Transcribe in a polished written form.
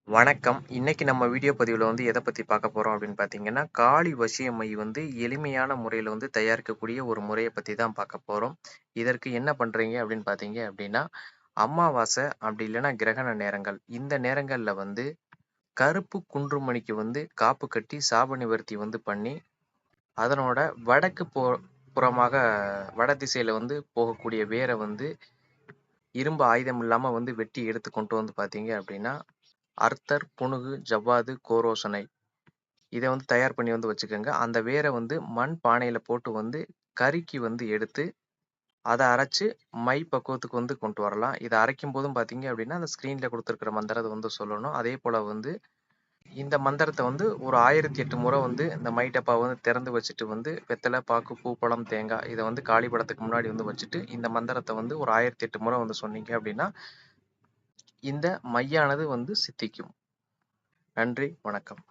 வணக்கம். இன்னைக்கு நம்ம வீடியோ பதிவுல எத பத்தி பார்க்க போறோம் அப்படின்னு பார்த்தீங்கன்னா, காளி வசிய மை எளிமையான முறையில தயாரிக்கக்கூடிய ஒரு முறைய பத்தி தான் பார்க்க போறோம். இதற்கு என்ன பண்றீங்க அப்படின்னு பார்த்தீங்க அப்படின்னா, அமாவாசை அப்படி இல்லைன்னா கிரகண நேரங்கள். இந்த நேரங்கள்ல கருப்பு குன்றுமணிக்கு காப்பு கட்டி சாப நிவர்த்தி பண்ணி, அதனோட வடக்கு புறமாக வடதிசையில போகக்கூடிய வேர இரும்பு ஆயுதம் இல்லாம வெட்டி எடுத்து கொண்டு பார்த்தீங்க அப்படின்னா, அர்த்தர், புனுகு, ஜவ்வாது, கோரோசனை இத தயார் பண்ணி வச்சுக்கோங்க. அந்த வேர மண் பானையில போட்டு கருக்கி எடுத்து, அத அரைச்சு மை பக்குவத்துக்கு கொண்டு வரலாம். இத அரைக்கும்போதும் பார்த்தீங்க அப்படின்னா, அந்த ஸ்க்ரீன்ல குடுத்திருக்கிற மந்திரத்த சொல்லணும். அதேபோல இந்த மந்திரத்த ஒரு 1008 முறை இந்த மை டப்பாவ திறந்து வச்சுட்டு வெத்தல, பாக்கு, பூ, பழம், தேங்காய் இத காளி படத்துக்கு முன்னாடி வச்சுட்டு, இந்த மந்திரத்த ஒரு 1008 முறை சொன்னீங்க அப்படின்னா, இந்த மையானது சித்திக்கும். நன்றி, வணக்கம்.